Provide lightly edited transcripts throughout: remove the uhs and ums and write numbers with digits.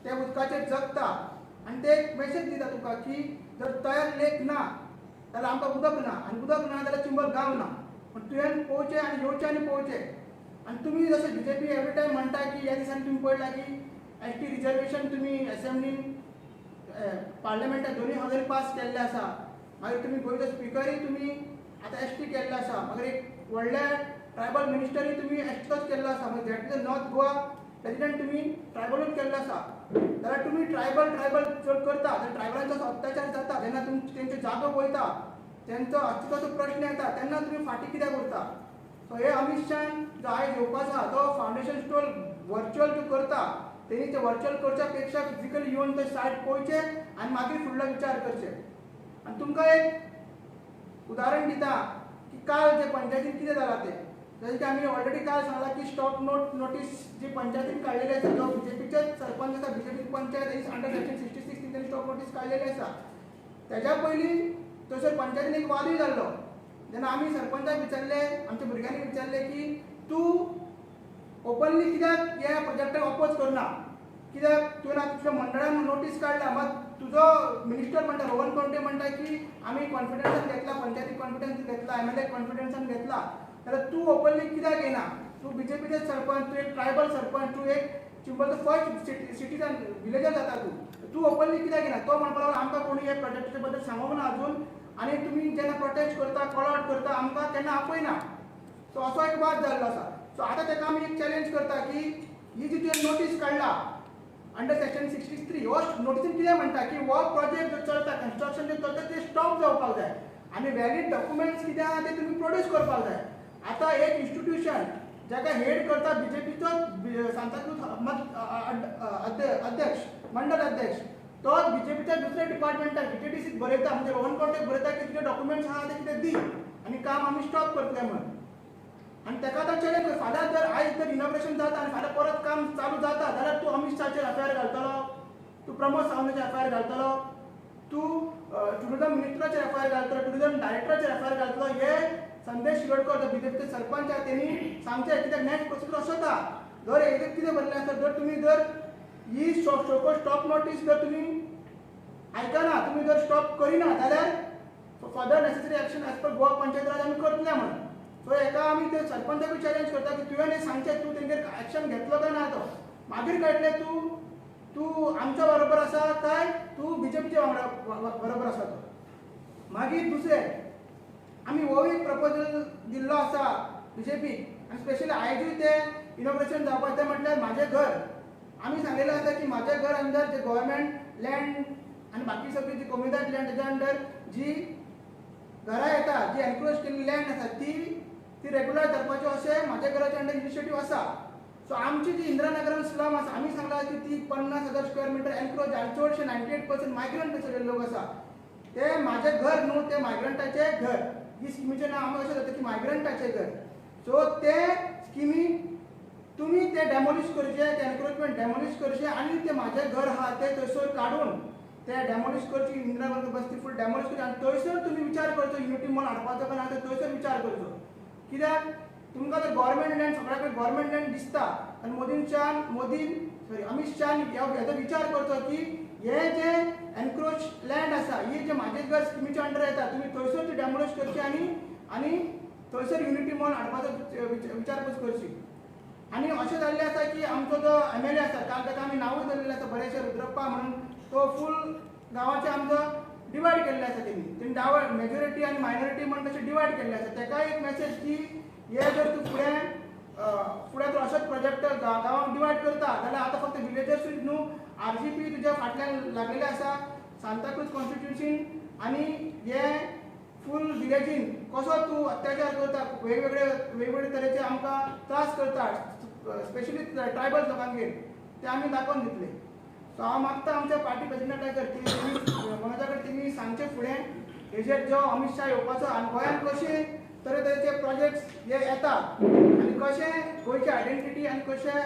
ते उदकाचेर जगता आनी ते एक मेसेज दिता तुका की जर तयार लेक ना जाल्यार आमकां उदक ना आनी उदक ना जाल्यार चिंबल गांव ना. पण तुवें पोवचें आनी येवचें आनी पळोवचें. आनी तुमी जशें बीजेपी एवरी टायम म्हणटा की ह्या दिसांनी तुमी पळयलां की एसटी रिजर्वेशन तुमी असेंब्लीन पार्लमेंटात दोनूय हावजांनी पास केल्ले आसा. मागीर तुमी गोंयचो स्पिकरूय तुमी आतां एसटी केल्लो आसा. मागीर एक व्हडले ट्रायबल मिनिस्टरूय तुमी एसटीचोच केल्लो आसा. मागीर that is north Goa president तुमी ट्रायबलूच केल्लो आसा. जाल्यार तुमी ट्रायबल चड करता जाल्यार ट्रायबलांचो अत्याचार जाता जेन्ना तुमी तेंचो जागो वयता तेंचो अस्तित्वाचो प्रश्न येता तेन्ना तुमी फाटीं कित्याक उरता. सो हे अमित शान जो आयज येवपाचो आसा तो फावंडेशन स्टोर व्हर्च्युअल जो करता तेणी ते व्हर्च्युअल करच्या पेक्षा फिजिकली येवन ते सायट पळोवचें आनी मागीर फुडलो विचार करचे. आनी तुमकां एक उदाहरण दिता की काल जे पंचायतीन कितें जालां तें. जशें की आमी ऑलरेडी काल सांगलां की स्टॉप नोटीस जी पंचायतीन काडलेली आसा जो बीजेपीचेच सरपंच आसा BJP panchayat is under section 66 तेणी स्टॉप नोटीस काडलेली आसा. तेज्या पयलीं थंयसर पंचायतीन एक वादूय जाल्लो जेन्ना आमी सरपंचाक विचारले आमच्या भुरग्यांनी विचारले की तूं ओपनली कित्याक ह्या प्रोजेक्टाक अपोज करना कित्याक तुवें आतां तुज्या मंडळान नोटीस काडला मात तुजो मिनिस्टर म्हणटा रोहन खंवटे म्हणटा की आमी कॉन्फिडन्सान घेतला पंचायती कॉन्फिडन्स घेतला एमएलए कॉन्फिडन्सान घेतला जाल्यार तूं ओपनली कित्याक येना. तूं बीजेपीचे सरपंच तूं एक ट्रायबल सरपंच तूं एक चिंबलचो फर्स्ट सिटीजन विलेजर जाता तूं ओपनली कित्याक येना. तो म्हणपाक लागलो आमकां कोणी हे प्रोजेक्टाचे बद्दल सांगूंक ना अजून आनी तुमी जेन्ना प्रोटेस्ट करता कॉल आउट करता आमकां केन्ना आपयना. सो असो एक वाद जाल्लो आसा. सो आतां ताका आमी एक चॅलेंज करता की ही जी तुवें नोटीस काडला अंडर सेक्शन 63 हो नोटीसीन कितें म्हणटा की हो प्रोजेक्ट जो चलता कन्स्ट्रक्शन जे चलता ते स्टॉप जावपाक जाय आनी वॅलीड डॉक्युमेंट्स कितें आहा ते तुमी प्रोड्यूस करपाक जाय. आतां एक इन्स्टिट्यूशन जाका हेड करता बीजेपीचो सांताक्रूज अध्यक्ष मंडळ अध्यक्ष तो बीजेपीच्या दुसऱ्या डिपार्टमेंटाक बीटीडीसीक बरयता म्हणजे रोहन खंवटेक बरयता की तुजे डॉक्युमेंट्स आहा ते कितें दी आनी काम आमी स्टॉप करतले म्हणून. आनी ताका आतां चॅलेंज कर फाल्यां जर आयज जर इनॉग्रेशन जाता आनी फाल्यां परत काम चालू जाता जाल्यार तूं अमित शाहाचेर एफआयआर घालतलो तूं प्रमोद सावंताचेर एफआयआर घालतलो तूं टुरिझम मिनिस्टराचेर एफआयआर घालतलो टुरिझम डायरेक्टराचेर एफआयआर घालतलो. हे संदेश शिरोडकर जो बीजेपीचे सरपंच आहा तेणी सांगचें कित्याक नेक्स्ट प्रोसिजर असो जाता जर हेजेर कितें बरयलें आसा जर तुमी जर ही स्टॉप नोटीस जर तुमी आयकना तुमी जर स्टॉप करिना जाल्यार further necessary action as per Goa Panchayat Raj आमी करतले म्हणून. सो हेका आमी ते सरपंचाकूय चॅलेंज करता की तुवें हें सांगचें तूं तेंचेर एक्शन घेतलो काय ना तो मागीर कळटलें तूं आमच्या बरोबर आसा काय तूं बीजेपीच्या वांगडा बरोबर आसा तो. मागीर दुसरें आमी हो एक प्रपोजल दिल्लो आसा बीजेपीक आनी स्पेशली आयजूय ते इनॉग्रेशन जावपाचें तें म्हटल्यार म्हाजें घर. आमी सांगलेलें आसा की म्हाज्या घर अंडर जे गव्हर्मेंट लँड आनी बाकी सगळी जी कॉम्युनिटी लँड तेज्या अंडर जी घरां येता जी एनक्रोच केल्ली लँड आसा ती रेगुलर करपाचें अशें म्हाज्या घराच्या अंडर इनिशिएटीव आसा. सो आमची जी इंदिरानगरान स्लम आसा आमी सांगला की ती 50,000 स्क्वेअर मिटर एनक्रोच आनी चडशे 98% मायग्रंट सगळे लोक आसा ते म्हाजें घर न्हू ते मायग्रंटाचें घर. ही स्किमीचें नांव आमी अशें जाता की मायग्रंटाचें घर. सो ते स्किमी तुमी ते डेमोलिश करचे ते एनक्रोचमेंट डेमोलिश करचे आनी ते म्हाजें घर आहा ते थंयसर काडून ते डेमोलिश करची इंदिरानगर बस्ती फूल डेमोलिश करची आनी थंयसर तुमी विचार करचो युनिटी मॉल हाडपाचो काय ना ते थंयसर विचार करचो. कित्याक तुमकां ते गव्हर्मेंट लँड सगळ्या कडेन गव्हर्मेंट लँड दिसता आनी अमित शान हेजो विचार करचो की हे जे एनक्रोच लँड आसा ही जे म्हाजें घर स्किमीच्या अंडर येता तुमी थंयसर ती डेमोलिश करची आनी थंयसर युनिटी मॉल हाडपाचो विचारपूस करची. आनी अशें जाल्लें आसा की आमचो जो एमएलए आसा काल ताका आमी नांवूय दिल्लें आसा बरेशे रुद्रप्पा म्हणून तो फूल गांवाचे आमचो डिवायड केल्ले आसा तेणी मेजॉरिटी आनी मायनॉरिटी म्हणून तशें डिवायड केल्ले आसा. ताका एक मेसेज की हे जर तूं फुडें तूं अशेंच प्रोजेक्ट गांवांक डिवायड करता जाल्यार आतां फक्त विलेजर्सूच न्हू आरसीपी तुज्या फाटल्यान लागलेले आसा सांताक्रूज कॉन्स्टिट्युन्सीन आनी हे फूल विलेजीन कसो तूं अत्याचार करता वेगवेगळे तरेचे आमकां त्रास करता स्पेशली ट्रायबल लोकांगेर ते आमी दाखोवन दितले. सो हांव मागता आमच्या पार्टी प्रेसिडेंटाचेर की मनोजा कडेन तेमी सांगचे फुडें हेजेर जो अमित शाह येवपाचो आनी गोंयांत कशे तरेतरेचे प्रोजेक्ट्स हे येता आनी कशें गोंयची आयडेंटिटी आनी कशें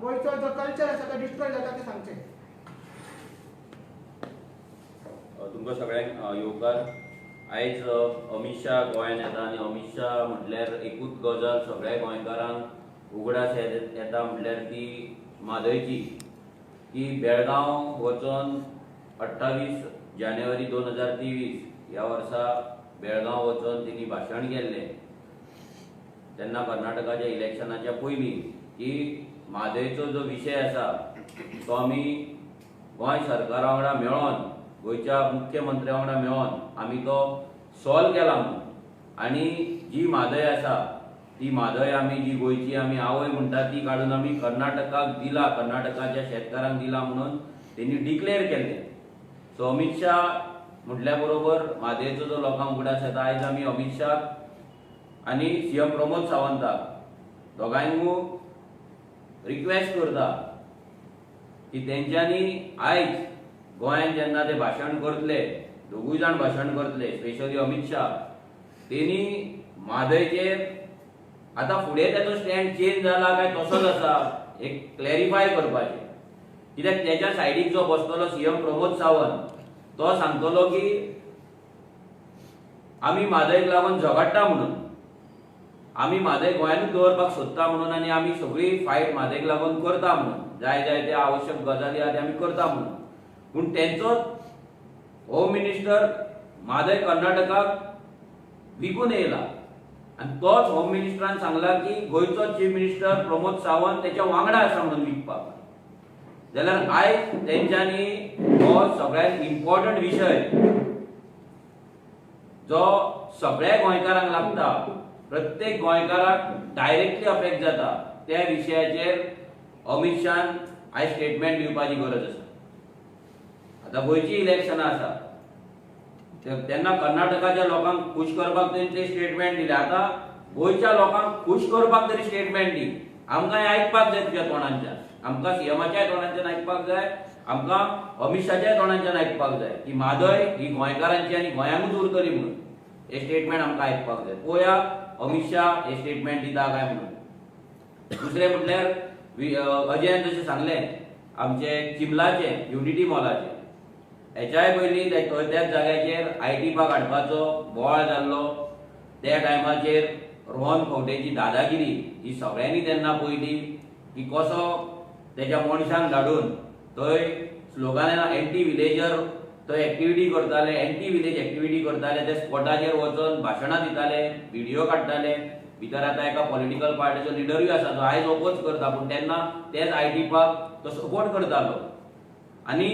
गोंयचो जो कल्चर आसा तो डिस्ट्रॉय जाता ते सांगचे. तुमकां सगळ्यांक येवकार. आयज अमित शाह गोंयांत येता आनी अमित शाह म्हटल्यार एकूच गजाल सगळ्या गोंयकारांक उगडास येता म्हटल्यार ती म्हादयची. की बेळगांव वचून 28 जानेवारी 2023 ह्या वर्सा बेळगांव वचून तिने भाशण केल्लें तेन्ना कर्नाटकाच्या इलेक्शनाच्या पयलीं की म्हादयचो जो विशय आसा तो आमी गोंय सरकारा वांगडा मेळोन गोंयच्या मुख्यमंत्र्या वांगडा मेळोन आमी तो सॉल्व केला म्हणून आनी जी म्हादय आसा ती म्हादय आमी जी गोंयची आमी आवय म्हणटा ती काडून आमी कर्नाटकाक दिला, कर्नाटकाच्या शेतकारांक दिला म्हणून तेणी डिक्लेअर केल्लें. सो अमित शाह म्हटल्या बरोबर म्हादयचो जो लोकांक उगडास येता आयज आमी अमित शाह आनी सीएम प्रमोद सावंताक दोगांयकूय रिक्वेस्ट करता की तेंच्यांनी आयज गोंयांत जेन्ना ते भाशण करतले, दोगूय जाण भाशण करतले, स्पेशली अमित शाह, तेणी म्हादयचेर आतां फुडें तेचो स्टँड चेंज जाला काय तसोच आसा एक क्लॅरिफाय करपाचें. कित्याक तेच्या सायडीक जो बसतलो सीएम प्रमोद सावंत तो सांगतलो की आमी म्हादयक लागून झगडटा म्हणून, आमी म्हादय गोंयांतूच दवरपाक सोदता म्हणून आनी आमी सगळी फायट म्हादयक लागून करता म्हणून, जाय जाय ते आवश्यक गजाली आहा ते आमी करता म्हणून. पूण तेंचोच होम मिनिस्टर म्हादय कर्नाटकाक विकून येयला आनी तोच होम मिनिस्टरान सांगला की गोंयचो चीफ मिनिस्टर प्रमोद सावंत तेच्या वांगडा आसा म्हणून विकपाक. जाल्यार आयज तेंच्यांनी हो सगळ्यांत इम्पॉर्टंट विशय जो सगळ्या गोंयकारांक लागता, प्रत्येक गोंयकाराक डायरेक्टली अफेक्ट जाता, त्या विशयाचेर अमित शाहान आयज स्टेटमेंट दिवपाची गरज आसा. आतां गोंयची इलेक्शनां आसा तेन्ना कर्नाटकाच्या लोकांक खुश करपाक ते स्टेटमेंट दिले. आतां गोंयच्या लोकांक खुश करपाक तरी स्टेटमेंट दी. आमकां आयकपाक जाय तुज्या तोंडांच्यान, आमकां सीएमाच्या तोंडांच्यान आयकपाक जाय, आमकां अमित शाहाच्या तोंडांच्यान आयकपाक जाय की म्हादय ही गोंयकारांची आनी गोंयांकूच उरतली म्हणून. हे स्टेटमेंट आमकां आयकपाक जाय. पळोवया अमित शाह हे स्टेटमेंट दिता काय म्हणून. दुसरें म्हटल्यार अजयान जशें सांगलें आमचे चिमलाचे युनिटी मॉलाचे, हेच्याय पयलीं त्याच जाग्याचेर आयटी पार्क हाडपाचो बोवाळ जाल्लो. त्या टायमाचेर रोहन खंवटेची दादागिरी ही सगळ्यांनी तेन्ना पळयली की कसो तेच्या मनशांक धाडून थंय स्लोगनां एंटी विलेजर थंय एक्टिविटी करताले, एंटी विलेज एक्टिविटी करताले, ते स्पॉटाचेर वचून भाशणां दिताले, व्हिडिओ काडटाले. भितर आतां एका पॉलिटिकल पार्टीचो लिडरूय आसा जो आयज ओपोज करता, पूण तेन्ना तेच आयटी पार्क तो सपोर्ट करतालो. आनी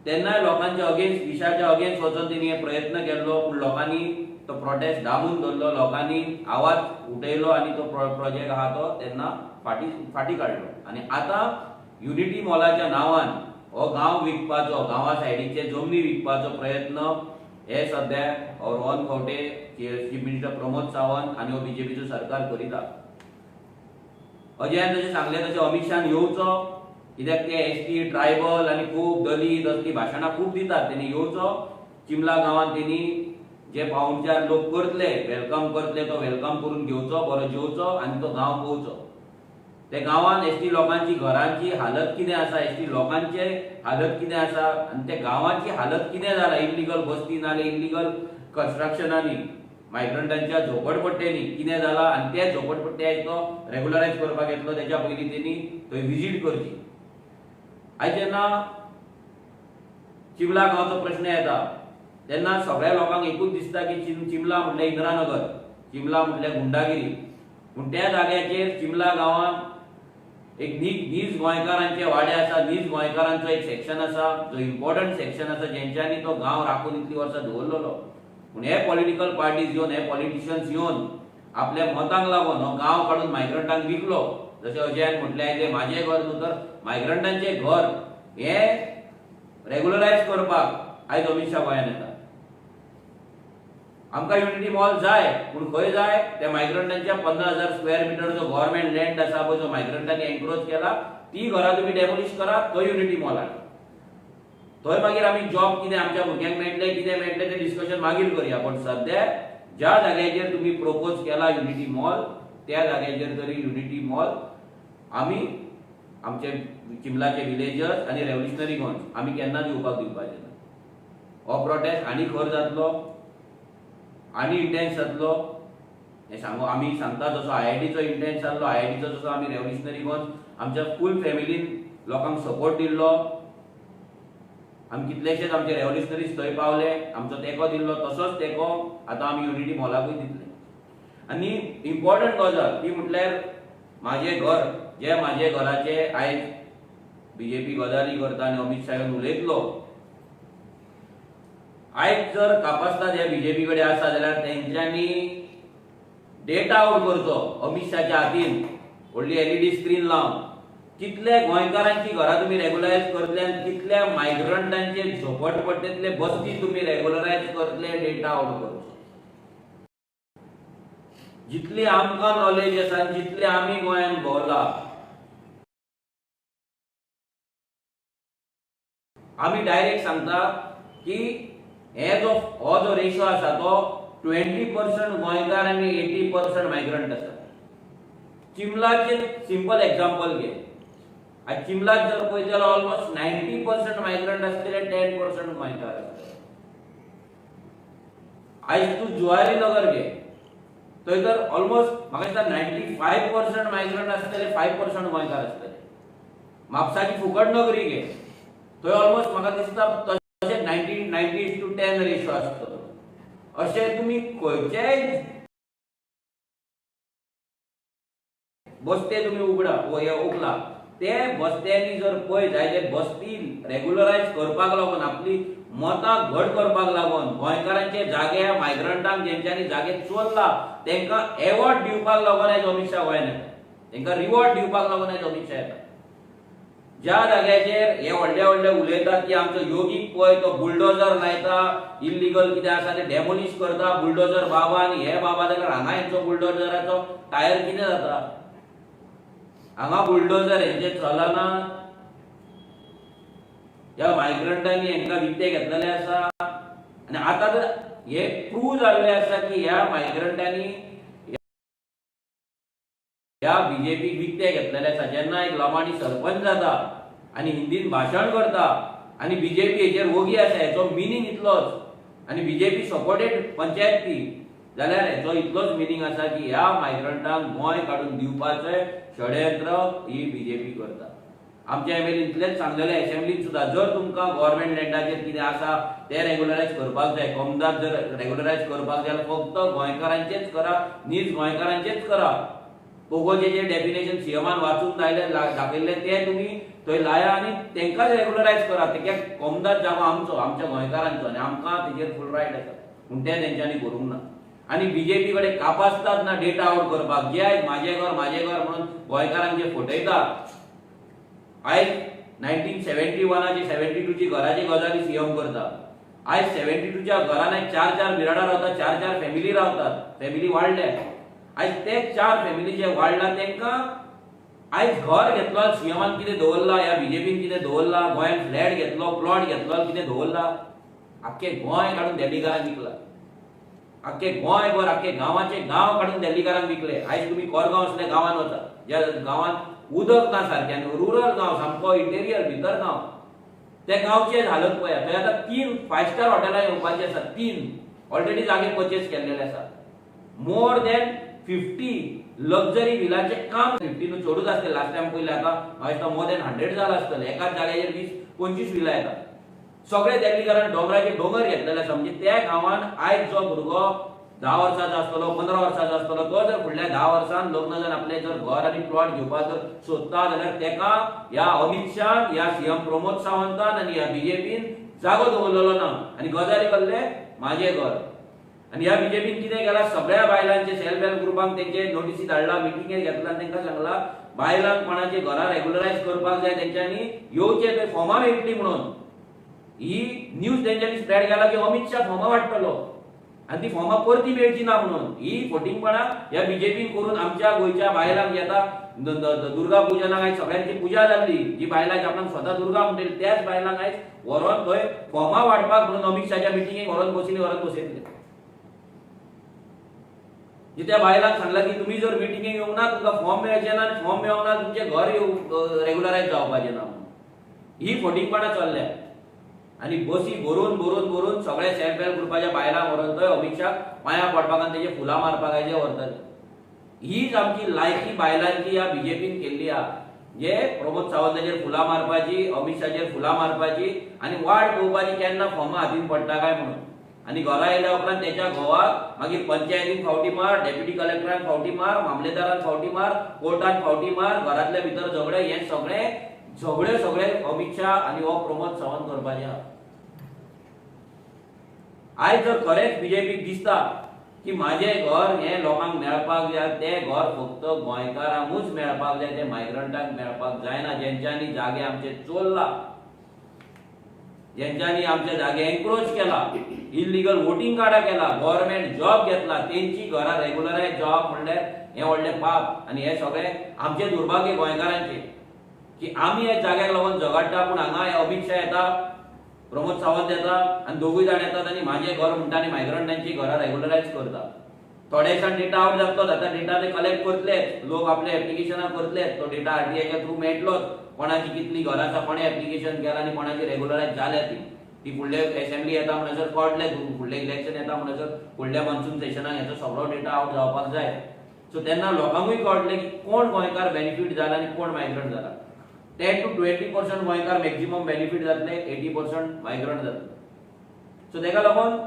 तेन्नाय लोकांच्या अगेन्स्ट विशाच्या अगेन्स्ट वचून तेणी हे प्रयत्न केल्लो, पूण लोकांनी तो प्रोटेस्ट दामून दवरलो, लोकांनी आवाज उठयलो आनी तो प्रोजेक्ट आहा तो तेन्ना फाटी काडलो. आनी आतां युनिटी मॉलाच्या नांवान हो गांव विकपाचो, गांवा सायडीचे जमनी विकपाचो प्रयत्न हे सध्या रोहन खंवटे, चीफ मिनिस्टर प्रमोद सावंत आनी हो बीजेपीचो सरकार करीता. अजयान जशें सांगलें तशें अमित शाहान येवचो, कित्याक ते एसटी ट्रायबल आनी खूब दलीत असली भाशणां खूब दितात. तेणी येवचो, चिमला गांवांत तेणी जे पाहुणचार लोक करतले, वेलकम करतले, तो वेलकम करून घेवचो, बरो जेवचो आनी तो गांव पळोवचो. ते गांवांत एसटी लोकांची घरांची हालत कितें आसा, एसटी लोकांचे हालत कितें आसा आनी ते गांवांची हालत कितें जाला इल्लिगल बस्ती नाल्यार इल्लिगल कन्स्ट्रक्शनांनी, मायग्रंटांच्या झोपडपट्ट्यांनी कितें जाला आनी ते झोपडपट्टे आयज तो रेग्युलरायज करपाक येतलो. तेच्या पयलीं तेणी थंय विजीट करची. आयज जेन्ना चिमला गांवचो प्रश्न येता तेन्ना सगळ्या लोकांक एकूच दिसता की चिमला म्हटल्यार इंदिरानगर, चिमला म्हटल्यार गुंडागिरी. पूण त्या जाग्याचेर चिमला गांवांत एक नीज गोंयकारांचे वाडे आसा, नीज गोंयकारांचो एक सेक्शन आसा जो इम्पॉर्टंट सेक्शन आसा, जेंच्यांनी तो गांव राखून इतली वर्सां दवरलेलो. पूण हे पॉलिटिकल पार्टीज येवन, हे पॉलिटिशियन्स येवन आपल्या मतांक लागून हो गांव काडून मायग्रंटांक विकलो. जशें अजयान म्हटलें ते म्हाजें घर न्हू तर मायग्रंटांचें घर हे रेग्युलरायज करपाक आयज अमित शाह गोंयांत येता. आमकां युनिटी मॉल जाय, पूण खंय जाय? त्या मायग्रंटांच्या 15,000 स्क्वेअर मिटर जो गव्हर्नमेंट लँड आसा पळय, जो मायग्रंटांनी एन्क्रोच केला, ती घरां तुम्ही डेमोलिश करात, थंय युनिटी मॉल हाड. थंय मागीर आमी जॉब कितें आमच्या भुरग्यांक मेळटलें, कितें मेळटलें तें डिस्कशन मागीर करया. पण सध्या ज्या जाग्याचेर तुम्ही प्रपोज केला युनिटी मॉल, त्या जाग्याचेर तरी युनिटी मॉल आमी आमचे चिमलाचे विलेजर्स आनी रेव्होल्युशनरी गोंस आमी केन्नाच येवपाक दिवपाचे ना. हो प्रोटेस्ट आनी खर जातलो, आनी इंटेन्स जातलो. हे सांगू आमी सांगता जसो आयआयटीचो इंटेन्स जाल्लो, आयआयटीचो जसो आमी रेव्होल्युशनरी गोंस आमच्या फूल फॅमिलीन लोकांक सपोर्ट दिल्लो, आमी कितलेशेच आमचे रेव्होल्युशनरीज थंय पावले, आमचो तेंको दिल्लो तसोच तेंको आतां आमी युनिटी मॉलाकूय दितले. आनी इम्पॉर्टंट गजाल ती म्हटल्यार म्हाजें घर, जे म्हाजे घराचे आयज बीजेपी गजाली करता आनी अमित शाह येवन उलयतलो. आयज जर कापास्ताद हे बीजेपी कडेन आसा जाल्यार तेंच्यांनी डेटा आउट करचो अमित शाहच्या हातीन व्हडली एलईडी स्क्रीन लावन कितले गोंयकारांची घरां तुमी रेग्युलरायज करतले आनी कितल्या मायग्रंटांचे झोपडपट्टेतले बस्ती तुमी रेग्युलरायज करतले डेटा आउट करचो. जितली आमकां नॉलेज आसा जितले आमी गोंयांत भोंवला, आमी डायरेक्ट सांगता की हो जो रेशो आसा तो 20% गोंयकार आनी 80% मायग्रंट आसा. चिमलाचे सिंपल एक्झाम्पल घे. आज चिमलात जर पळयत जाल्यार ऑलमोस्ट 90% मायग्रंट आसतले, 10% गोंयकार आसतले. आयज तूं जुवारी नगर घे, थंय तर ऑलमोस्ट म्हाका दिसता 95% मायग्रंट आसतले, 5% गोंयकार आसतले. म्हापसाची फुकट नगरी घे, थंय ऑलमोस्ट म्हाका दिसता तशें 90:10 रेशो आसतलो. अशें तुमी खंयचेय बस्ते तुमी उगडा उखला, ते बस्त्यांनी जर पळयत जाल्यार बस्ती रेग्युलरायज करपाक लागून, आपली मतां घट करपाक लागून, गोंयकारांचे जागे मायग्रंटांक जेंच्यांनी जागे चोरला तेंकां एवॉर्ड दिवपाक लागून आयज अमित शाह गोंयांत येता, तेंकां रिवॉर्ड दिवपाक लागून आयज अमित शाह येता. ज्या जाग्याचेर हे व्हडले व्हडले उलयतात की आमचो योगीक पळय तो बुलडोजर लायता, इल्लीगल कितें आसा ते डेमोलिश करता, बुलडोजर बाबा आनी हे बाबा, जाल्यार हांगा हेंचो बुलडोजराचो टायर कितें जाता? हांगा बुलडोजर हेंचे चलना. ह्या मायग्रंटांनी हेंकां विकते घेतलेले आसा आनी आतां तर हे प्रूव जाल्ले आसा की ह्या मायग्रंटांनी ह्या बीजेपीक विकते घेतलेले आसा. जेन्ना एक लमाणी सरपंच जाता आनी हिंदीन भाशण करता आनी बीजेपी हेचेर वोगी आसा, हेचो मिनींग इतलोच, आनी बीजेपी सपोर्टेड पंचायत ती, जाल्यार हेचो इतलोच मिनींग आसा की ह्या मायग्रंटांक गोंय काडून दिवपाचें षडयंत्र ही बीजेपी करता. आमच्या एमएलएन इतलेंच सांगलेलें एसेंब्लीन सुद्दां, जर तुमकां गव्हर्नमेंट लँडाचेर कितें आसा ते रेग्युलरायज करपाक जाय, कमदाद जर रेग्युलरायज करपाक जाय जाल्यार फक्त गोंयकारांचेच करा, नीज गोंयकारांचेच करा. पोगोचे जे डेफिनेशन सीएमान वाचून दाखयल्ले ते तुमी थंय लाया आनी तेंकांच रेग्युलरायज करा. कित्याक कमदाद जागो आमचो, आमच्या गोंयकारांचो, आनी आमकां तेजेर फूल रायट आसा, पूण ते तेंच्यांनी करूंक ना. आनी बीजेपी कडेन कापास्ताद ना डेटा आउट करपाक. जे आयज म्हाजें घर म्हणून गोंयकारांक जे फटयता, आयज 1971ची 72ची घराची गजाली सीएम करता. आयज 72च्या घरान 4 बिराडां रावतात, 4 फॅमिली रावतात, फॅमिली वाडल्या. आयज ते 4 फॅमिली जे वाडला तेंकां आयज घर घेतलो सीएमान कितें दवरला, ह्या बीजेपीन कितें दवरला, गोंयांत फ्लॅट घेतलो, प्लॉट घेतलो, कितें दवरला, आख्खे गोंय काडून देल्लीकारांक विकला. आख्खे गोंयभर आख्खे गांवाचे गांव काडून देल्लीकारांक विकले. आयज तुमी कोरगांव असल्या गांवांत वचा, ज्या गांवांत उदक ना सारकें, रुरल गांव, सामको इंटेरियर भितर गांव, त्या गांवची हालत पळया. थंय आतां 3 5 स्टार हॉटेलां येवपाची आसा, 3 ऑलरेडी जागे परचेस केल्लेले आसा. मोर दॅन 50 लक्झरी विलाचे काम, 50 न्हू चडूच आसतले, लास्ट टायम पयले आतां म्हाका दिसता मोर दॅन 100 जालां आसतले. एकाच जाग्याचेर 20-25 विला येतात. सगळे देल्लीकारान डोंगराचे डोंगर घेतलेले आसा. म्हणजे त्या गांवांत आयज जो भुरगो 10 वर्सांचो आसतलो, 15 वर्सांचो आसतलो, तो जर फुडल्या 10 वर्सांत लग्न जावन आपले जर घर आनी प्लॉट घेवपाक जर सोदता जाल्यार तेका ह्या अमित शाह, ह्या सीएम प्रमोद सावंतान आनी ह्या बीजेपीन जागो दवरलेलो ना. आनी गजाली कहले म्हाजें घर. आनी ह्या बीजेपीन कितें केलां, सगळ्या बायलांचे सेल्फ हेल्प ग्रुपांक तेंचे नोटीसी धाडला, मिटिंगेर घेतला आनी तेंकां सांगला बायलांक कोणाचे घरां रेग्युलरायज करपाक जाय तेंच्यांनी येवचे, थंय फॉर्मां मेळटलीं म्हणून. ही न्यूज तेंच्यांनी स्प्रेड केला की अमित शाह फॉर्मां वाडटलो आनी ती फॉर्मां परती मेळची ना म्हणून. ही फोटिंगपणां ह्या बीजेपीन करून आमच्या गोंयच्या बायलांक येता दुर्गा पुजनाक आयज सगळ्यांची पुजा जाल्ली, जी बायलां आपणाक स्वता दुर्गा म्हणटली त्याच बायलांक आयज व्हरोन थंय फॉर्मां वाडपाक म्हणून अमित शाहच्या मिटिंगेक व्हरोन बसयतले. त्या बायलांक सांगला की तुम्ही जर मिटिंगेक येवंक ना तुमकां फॉर्म मेळचे ना, आनी फॉर्म मेळोंक ना तुमचें घर रेग्युलरायज जावपाचें ना म्हणून. ही फोटिंगपणां चल्ल्या. आनी बसी भरून सगळे सेल्फ हेल्प ग्रुपाच्या बायलांक व्हरोन थंय अमित शाह पांयां पडपाक आनी तेजे फुलां मारपाक व्हरतले. हीच आमची लायकी बायलांची ह्या बीजेपीन केल्ली आहा. जे प्रमोद सावंताचेर फुलां मारपाची, अमित शाहाचेर फुलां मारपाची आनी वाट पळोवपाची केन्ना फॉर्मां हातीन पडटा काय म्हणून. आनी घरा येयल्या उपरांत त्याच्या घोवाक मागीर पंचायतीन फावटी मार, डेप्युटी कलेक्टरान फावटी मार, मामलेदारान फावटी मार, कोर्टान फावटी मार, घरांतल्या भितर झगडे, हे सगळे अमित शाह आनी हो प्रमोद सावंत करपाचे आहा. आयज जर खरेंच बीजेपीक दिसता की माझे घर हे लोकांक मेळपाक जाय, ते घर फक्त गोंयकारांकूच मेळपाक जाय, ते मायग्रंटांक मेळपाक जायना, ज्यांच्यांनी जागे आमचे चोरला, ज्यांच्यांनी आमचे जागे एन्क्रोच केला, इल्लीगल वोटिंग कार्डां केला, गव्हर्नमेंट जॉब घेतला, तेंची घरां रेग्युलरायज जॉब म्हणल्यार हे व्हडले पाप. आनी हे सगळे आमचे दुर्भाग्य गोंयकारांचे की आमी हे जाग्याक लागून झगडटा, पूण हांगा हे अमित शाह येता, प्रमोद सावंत येता आनी दोगूय जाण येतात आनी माझे घर म्हणटा आनी मायग्रंटांची घरां रेग्युलरायज करता. थोड्याशान डेटा आवट जातलो, आता डेटा ते कलेक्ट करतलेच, लोक आपले एप्लिकेशनां करतलेच, तो डेटा आरटीआयच्या थ्रू मेळटलोच, कोणाची कितली घरां आसा, कोणे एप्लिकेशन केला आनी कोणाची रेग्युलरायज जाल्या ती फुडले असेंब्ली येता म्हणसर कळटले, फुडले इलेक्शन येता म्हणसर फुडल्या मॉन्सून सेशनाक हेचो सगळो डेटा आवट जावपाक जाय. सो तेन्ना लोकांकूय कळटलें की कोण गोंयकार बेनिफीट जाला आनी कोण मायग्रंट जाला. 10 to 20% गोंयकार मॅक्झिमम बेनिफीट जातले, 80% मायग्रंट जातले. सो तेका लागून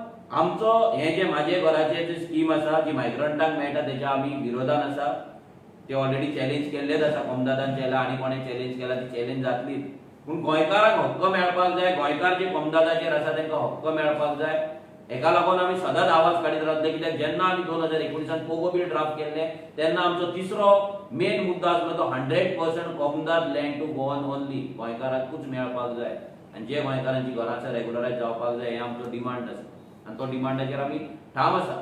आमचो हे जे माझे घराचे जे स्कीम आसा जी मायग्रंटांक मेळटा तेच्या आमी विरोधान आसा. ते ऑलरेडी चॅलेंज केल्लेच आसा, कोमदादान केला आनी कोणे चॅलेंज केला, ती चॅलेंज जातली. पूण गोंयकारांक हक्क मेळपाक जाय, गोंयकार जे कोमदादाचेर आसा तांकां हक्क मेळपाक जाय. हेका लागून आमी सदांच आवाज काडीत रावतले, कित्याक जेन्ना आमी 2019 पोगो बिल ड्राफ्ट केल्ले तेन्ना आमचो तिसरो मेन मुद्दो आसलो तो 100% कोमदाद लँड टू गोवन ओन्ली, गोंयकारांकूच मेळपाक जाय आनी जे गोंयकारांची घरां आसा रेग्युलरायज जावपाक जाय, हे आमचो डिमांड आसा आनी तो डिमांडाचेर आमी ठाम आसा.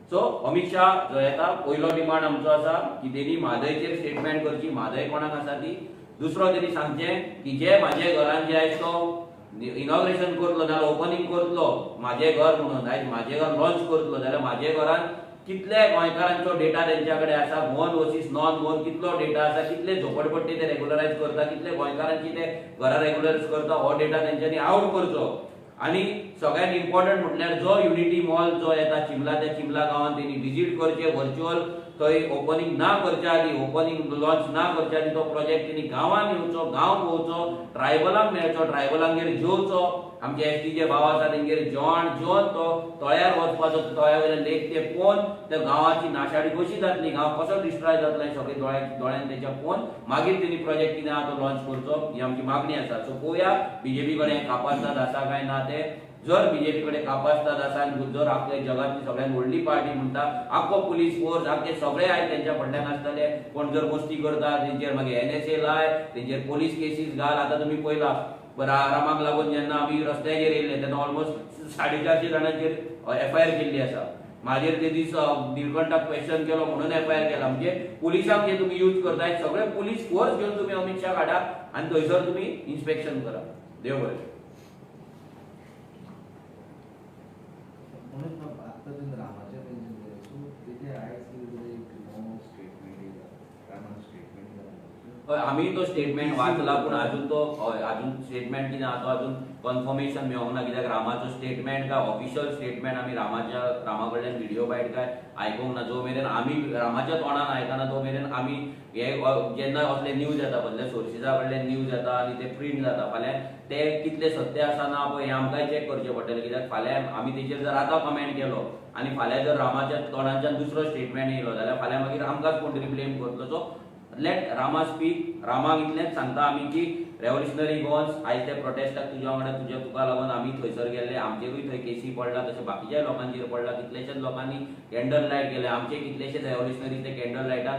सो अमित शाह जो येता, पयलो डिमांड आमचो आसा की तेणी म्हादयचेर स्टेटमेंट करची, म्हादय कोणाक आसा ती. दुसरो तेणी सांगचें की जे म्हाजे घरान जे आयज तो इनॉग्रेशन करतलो नाल्यार ओपनिंग करतलो, म्हाजे घर म्हणून आयज म्हाजे घर लॉन्च करतलो, जाल्यार म्हाजे घरान कितले गोंयकारांचो डेटा तेंच्या कडेन आसा, गोवन वर्सीस नॉन गोवन कितलो डेटा आसा, कितले झोपडपट्टी ते रेग्युलरायज करता, कितले गोंयकारांची ते घरां रेग्युलरायज करता, हो डेटा तेंच्यांनी आवट करचो. आनी सगळ्यात इम्पॉर्टंट म्हटल्यार जो युनिटी मॉल जो येता चिंबला, त्या चिंबला गांवांत तेणी विजीट करचे, व्हर्च्युअल थंय ओपनिंग ना करच्या आदी, ओपनिंग लॉन्च ना करच्या आदी तो प्रोजेक्ट तेणी गांवांत येवचो, गांव पळोवचो, ट्रायबलांक मेळचो, ट्रायबलांगेर जेवचो, आमचे एसटीचे भाव आसा तेंगेर जेवण जेवन तो तळ्यार वचपाचो, तळ्या वयल्यान लेक ते पळोवन त्या गांवाची नाशाडी कशी जातली, गांव कसो डिस्ट्रॉय जातलो हें सगळें दोळ्यान तेच्या पळोवन मागीर तेणी प्रोजेक्ट कितें आहा तो लॉन्च करचो, ही आमची मागणी आसा. सो पळोवया बीजेपी कडेन कापासदाद आसा काय ना ते. जर बीजेपी कडेन कापासदाद आसा आनी जर आपले जगातली सगळ्यात व्हडली पार्टी म्हणटा, आख्खो पुलीस फोर्स आख्खे सगळे आयज तेंच्या फुडल्यान आसतले, कोण जर मस्ती करता तेंचेर मागीर NSA लाय, तेंचेर पुलीस केसीस घाल. आतां तुमी पळयला रामाक लागून जेन्ना आमी रस्त्याचेर येयल्ले तेन्ना ऑलमोस्ट 450 जाणांचेर FIR केल्ली आसा. म्हाजेर ते दीस निलकंठाक क्वेश्चन केलो म्हणून FIR केला. म्हणजे पुलिसांक जे तुमी यूज करताय सगळे पुलीस फोर्स घेवन तुमी अमित शाह काडा आनी थंयसर तुमी इन्स्पेक्शन करा. देव बरें. आमी तो स्टेटमेंट वाचला पूण अजून स्टेटमेंट कितें आहा तो अजून कन्फर्मेशन मेळोंक ना, कित्याक रामाचो स्टेटमेंट काय ऑफिशियल स्टेटमेंट आमी रामा कडल्यान व्हिडिओ बायट काय आयकूंक ना. जो मेरेन आमी रामाच्या तोंडान आयकना तो मेरेन आमी हे जेन्ना असले न्यूज येता बदल्या सोर्सिसा कडल्यान न्यूज येता आनी ते प्रिंट जाता, फाल्यां ते कितले सत्य आसा ना पळय हें आमकांय चॅक करचें पडटलें. कित्याक फाल्यां आमी तेचेर जर आतां कमेंट केलो आनी फाल्यां जर रामाच्या तोंडाच्यान दुसरो स्टेटमेंट येयलो जाल्यार फाल्यां मागीर आमकांच कोण तरी ब्लेम करतलो. So let Rama speak. रामाक इतलेंच सांगता आमी की रेव्होल्युशनरी गोवन्स आयज ते प्रोटेस्टाक तुज्या वांगडा तुका लागून आमी थंयसर गेल्ले, आमचेरूय थंय केसी पडला, तशें बाकीच्या लोकांचेर पडला, कितलेशेच लोकांनी कॅन्डल लायट केले, आमचे कितलेशेच रेव्होल्युशनरी ते कॅन्डल लायटान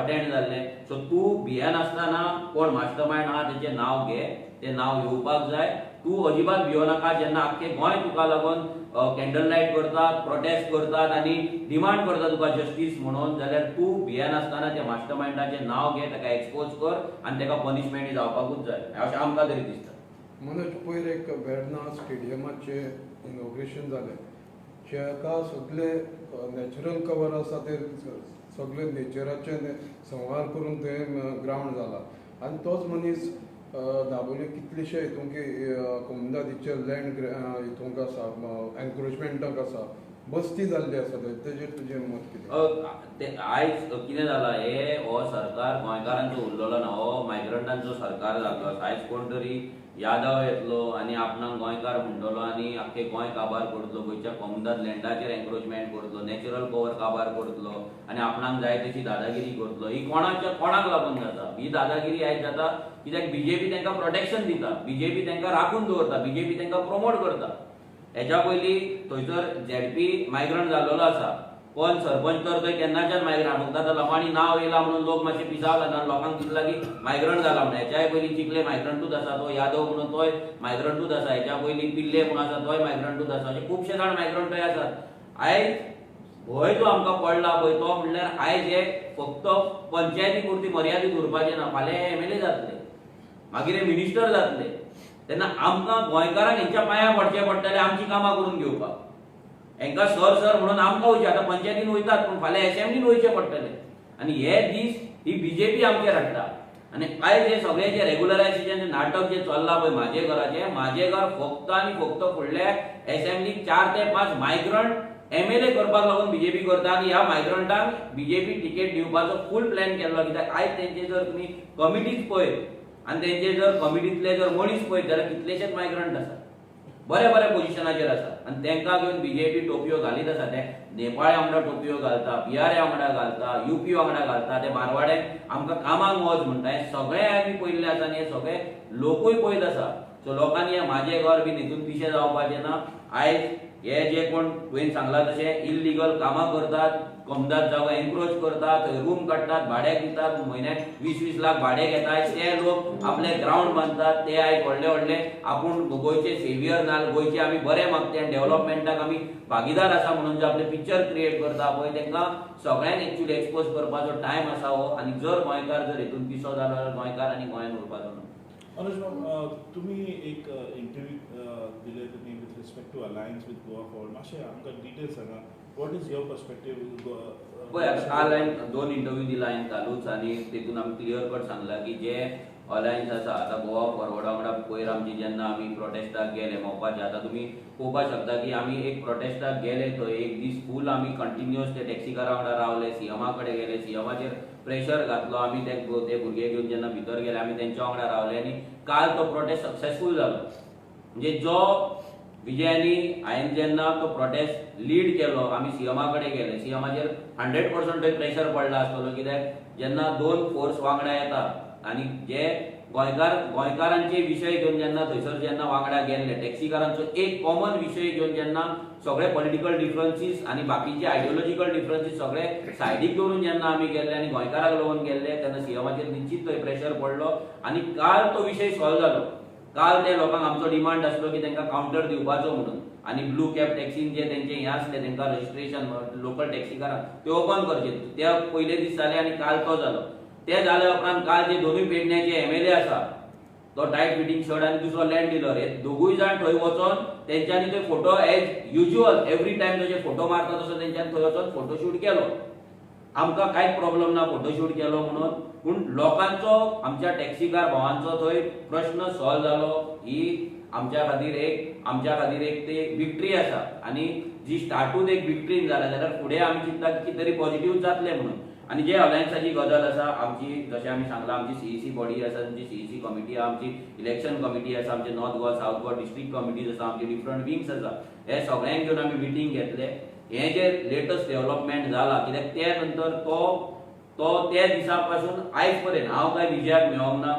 अटेंड जाल्ले. सो तूं भियेन आसतना कोण मास्टर मायंड आहा तेचें नांव घे, तें नांव येवपाक जाय. तूं अजिबात भियो नाका. जेन्ना आख्खे गोंय तुका लागून कॅन्डल लायट करतात, प्रोटेस्ट करतात आनी डिमांड करता तुका जस्टीस म्हणून, जाल्यार तूं भियेन आसतना त्या मास्टर मायंडाचें नांव घे, ताका एक्सपोज कर आनी ताका पनिशमेंट जावपाकूच जाय अशें आमकां तरी दिसता. मनोज पयर एक वेर्ना स्टेडियमाचे इनॉग्रेशन जालें, जेका सगळे नॅचरल कवर आसा ते सगळे नेचराचे संवार करून थंय ग्रावंड जाला आनी तोच मनीस दाबोळे कितलेशे हितूंक कोमदादीचे लँड हितूंक आसा एन्क्रोचमेंटाक आसा बस्ती जाल्ली आसा थंय तेजेर तुजें मत कितें? आयज कितें जालां हो सरकार गोंयकारांचो उरलेलो ना, हो मायग्रंटांचो सरकार जाल्लो आसा. आयज कोण तरी यादव येतलो आनी आपणाक गोंयकार म्हणटलो आनी आख्खे गोंय काबार करतलो, गोंयच्या कमदाद लँडाचेर एन्क्रोचमेंट करतलो, नॅचरल कवर काबार करतलो आनी आपणाक जाय तशी दादागिरी करतलो. ही कोणाक लागून जाता? ही दादागिरी आयज जाता कित्याक बीजेपी तांकां प्रोटेक्शन दिता, बीजेपी तांकां राखून दवरता, बीजेपी तांकां प्रमोट करता. हेच्या पयलीं थंयसर झेडपी मायग्रंट जाल्लो आसा, पण सरपंच तर थंय केन्नाच्यान मायग्रंट फक्त आतां लोकांनी नांव येयलां म्हणून लोक मातशे पिसावला ना, लोकांक दिसलां की मायग्रंट जाला म्हणून. हेच्याय पयलीं चिखले मायग्रंटूच आसा, तो यादव म्हणून तोय मायग्रंटूच आसा, हेच्या पयलीं पिल्ले म्हणून आसा तोय मायग्रंटूच आसा, अशे खुबशे जाण मायग्रंट थंय आसात. आयज भंय जो आमकां पडला पळय तो म्हणल्यार आयज हे फक्त पंचायती पुरती मर्यादीत उरपाचें ना, फाल्यां हे एमएलए जातले, मागीर हे मिनिस्टर जातले. तेन्ना आमकां गोंयकारांक हेंच्या पांयां पडचें पडटलें आमचीं कामां करून घेवपाक. हेंकां सर म्हणून आमकां वयचें, आतां पंचायतीन वयतात पूण फाल्यां एसएमडीन वयचें पडटलें. आनी हे दीस ही बीजेपी आमचेर हाडटा. आनी आयज हे सगळें जे रेग्युलरायजेशन नाटक जे चल्लां पळय म्हाजे घर फक्त आनी फक्त फुडल्या एसएमडीक 4 ते 5 मायग्रंट एमएलए करपाक लागून बीजेपी करता. आनी ह्या मायग्रंटांक बीजेपी तिकेट दिवपाचो फूल प्लॅन केल्लो, कित्याक आयज तेंचे जर तुमी कमिटीच पळयत आनी तेंचे जर कमिटींतले जर मनीस पळयत जाल्यार कितलेशेच मायग्रंट आसात, बऱ्या पोझिशनाचेर आसा. आनी तांकां घेवन बीजेपी टोपयो घालीत आसा. ते नेपाळी वांगडा टोपयो घालता, बिहारी वांगडा घालता, युपी वांगडा घालता, ते मारवाड्यांक आमकां कामाक वच म्हणटा. हे सगळें आमी पळयल्लें आसा आनी हे सगळे लोकूय पळयत आसा. सो लोकांनी हे म्हाजें घर बी हितून पिशें जावपाचें ना. आयज हे जे कोण तुवें सांगलां तशें इल्लिगल कामां करतात, कमदाद जागो एन्क्रोच करतात, थंय रूम काडटात, भाड्याक दितात, म्हयन्याक 20-20 लाख भाडे घेतात, ते लोक आपले ग्राउंड बांदतात. ते आयज व्हडले आपूण गोंयचे सेव्हियर नाल, गोंयचे आमी बरे मागते आनी डेव्हलपमेंटाक आमी भागीदार आसा म्हणून जे आपले पिक्चर क्रिएट करता पळय तांकां सगळ्यांक एक्चुअली एक्सपोज करपाचो टायम आसा हो. आनी जर गोंयकार जर हितून पिसो जालो जाल्यार गोंयकार आनी गोंयान उरपाचो ना. अनुज तुम्ही एक इंटरव्यू दिले तुम्ही with respect to alliance with Goa Forward मातशें आमकां डिटेल्स सांगा. What is your perspective? पळय काल हांवें 2 इंटरव्यू दिला हांवें कालूच आनी तेतून आमी क्लियर कट सांगला की जे अलायन्स आसा आतां गोवा फॉरवर्डा वांगडा पयर आमची जेन्ना आमी प्रोटेस्टाक गेले मोपाचे, आतां तुमी पळोवपाक शकता की आमी एक प्रोटेस्टाक गेले थंय एक दीस फूल आमी कंटिन्युअस ते टॅक्सीकारा वांगडा रावले, सीएमा कडेन गेले, सीएमाचेर प्रेशर घातलो आमी. ते भुरगे घेवन जेन्ना भितर गेले आमी तेंच्या वांगडा रावले आनी काल तो प्रोटेस्ट सक्सेसफूल जालो. म्हणजे जो विजयांनी हांवें जेन्ना तो प्रोटेस्ट लीड केलो, आमी सीएमा कडेन गेले, सीएमाचेर 100% थंय प्रेशर पडला आसतलो, कित्याक जेन्ना 2 फोर्स वांगडा येता आनी जे गोंयकारांचे विशय घेवन जेन्ना थंयसर जेन्ना वांगडा गेल्ले, टॅक्सीकारांचो एक कॉमन विशय घेवन जेन्ना सगळे पॉलिटिकल डिफरन्सीस आनी बाकीचे आयडियोलॉजिकल डिफरन्सीस सगळे सायडीक दवरून जेन्ना आमी गेल्ले आनी गोंयकाराक लागून गेल्ले तेन्ना सीएमाचेर निश्चित थंय प्रेशर पडलो आनी काल तो विशय सॉल्व जालो. काल ते लोकांक आमचो डिमांड आसलो की तांकां कावंटर दिवपाचो म्हणून आनी ब्लू कॅब टॅक्सीन जे तेंचे हें आसलें तांकां रजिस्ट्रेशन लोकल टॅक्सीकारांक ते ओपन करचे, ते पयले दीस जाले आनी काल तो जालो. ते जाल्या उपरांत काल जे दोनूय पेडण्याचे एमएलए आसा, तो टायट फिटींग शर्ट आनी दुसरो लँड डीलर, हे दोगूय जाण थंय वचोन तेंच्यांनी ते photo as usual every time जशे फोटो मारता तसो तेंच्यांनी थंय वचोन फोटोशूट केलो. आमकां कांयच प्रॉब्लेम ना फोटोशूट केलो म्हणून, पूण लोकांचो आमच्या टॅक्सीकार भावांचो थंय प्रश्न सॉल्व जालो. ही आमच्या खातीर एक ते विक्ट्री आसा आनी जी स्टार्टूच एक विक्ट्रीन जाल्या जाल्यार फुडें आमी चिंतता की कितें तरी पॉझिटिव्ह जातलें म्हणून. आनी जे अलायन्साची गजाल आसा आमची, जशें आमी सांगलां आमची सीईसी बॉडी आसा, आमची सीईसी कमिटी आहा, आमची इलेक्शन कमिटी आसा, आमचे north Goa south Goa district committees आसा, आमचे डिफरंट विंग्स आसा, हे सगळ्यांक घेवन आमी मिटींग घेतले. हे जे लेटस्ट डेव्हलपमेंट जाला कित्याक ते नंतर तो त्या दिसा पासून आयज पर्यंत हांव काय विजयाक मेळोंक ना,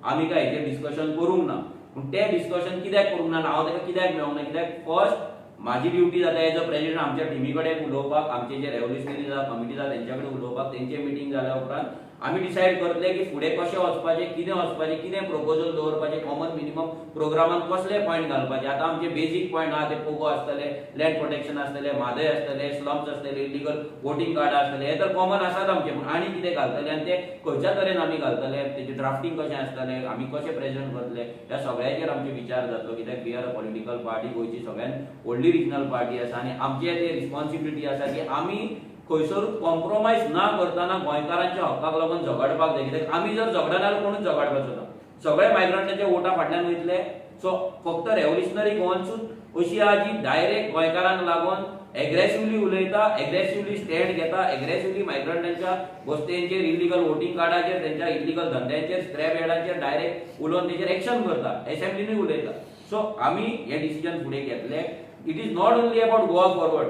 आमी काय हेचेर डिस्कशन करूंक ना. पूण ते डिस्कशन कित्याक करूंक ना, हांव ताका कित्याक मेळोंक ना, कित्याक फर्स्ट म्हाजी ड्युटी जाता एज अ प्रेसिडेंट आमच्या टिमी कडेन उलोवपाक, आमचे जे रेव्होल्युशनरी कमिटी आसा तेंच्या कडेन उलोवपाक, तेंचे मिटींग जाल्या उपरांत आमी डिसायड करतले की फुडें कशें वचपाचें, कितें प्रपोजल दवरपाचें, कॉमन मिनिमम प्रोग्रामांत कसले पॉयंट घालपाचे. आतां आमचे बेजीक पॉयंट आहा ते पोगो आसतले, लँड प्रोटेक्शन आसतले, म्हादय आसतले, स्लम्स आसतले, इलिगल वोटींग कार्डां आसतले, हे तर कॉमन आसात आमचे. पूण आनी कितें घालतले आनी ते खंयच्या तरेन आमी घालतले, तेचे ड्राफ्टींग कशें आसतलें, आमी कशें प्रेझेंट करतले, ह्या सगळ्याचेर आमचे विचार जातलो. कित्याक we are a political party, गोंयची सगळ्यान व्हडली रिजनल पार्टी आसा आनी आमचे ते रिस्पॉन्सिबिलिटी आसा की आमी खंयसरूच कॉम्प्रोमायज ना करताना गोंयकारांच्या हक्काक लागून झगडपाक जाय. कित्याक आमी जर झगडना जाल्यार कोणूच झगडपाचो ना, सगळे मायग्रंटांच्या वोटा फाटल्यान वयतले. सो फक्त रेव्होल्युशनरी गोवन्सूच अशी आहा जी डायरेक्ट गोंयकारांक लागून एग्रेसिव्हली उलयता, एग्रेसिव्हली स्टँड घेता, एग्रेसिव्हली मायग्रंटांच्या वस्तेंचेर, इलिगल वोटिंग कार्डाचेर, त्यांच्या इलिगल धंद्यांचेर, स्क्रॅप यार्डांचेर डायरेक्ट उलोवन तेचेर एक्शन करता, असेंब्लीनूय उलयता. सो आमी हे डिसिजन फुडें घेतले. It is not only about Goa forward.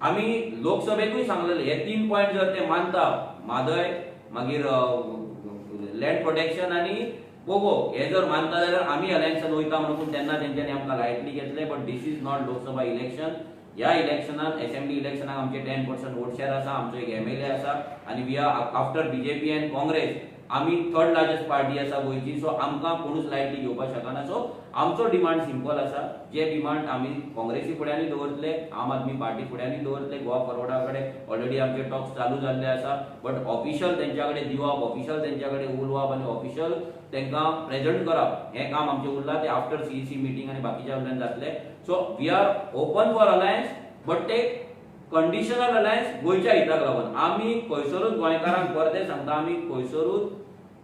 आमी लोकसभेकूय सांगलेले हे 3 पॉयंट जर ते मानता, म्हादय, मागीर लँड प्रोटेक्शन आनी पोगो, हे जर मानता जाल्यार आमी अलायन्सान वयता म्हणून तेन्ना तेंच्यांनी आमकां लायटली घेतले. But this is not Lok Sabha election. ह्या इलेक्शनान, असेंब्ली इलेक्शनाक आमचे 10% वोट शेअर आसा, आमचो एक MLA आसा आनी we are after BJP and Congress आमी थर्ड लार्जस्ट पार्टी आसा गोंयची. सो आमकां कोणूच लायटली घेवपाक शकना. सो आमचो डिमांड सिंपल आसा. जे डिमांड आमी काँग्रेसी फुड्यांनी दवरतले, आम आदमी पार्टी फुड्यांनी दवरतले. गोवा फॉरवर्डा कडेन ऑलरेडी आमचे टॉक्स चालू जाल्ले आसा. बट ऑफिशियल तेंच्या कडेन दिवप, ऑफिशियल तेंच्या कडेन उलोवप आनी ऑफिशियल तेंकां प्रेझेंट करप हें काम आमचें उरलां. ते आफ्टर CEC मिटींग आनी बाकीच्या कडल्यान जातले. So we are open for alliance, but ते कंडिशनल अलायन्स गोंयच्या हिताक लागून. आमी खंयसरूच गोंयकारांक परते सांगता, आमी खंयसरूच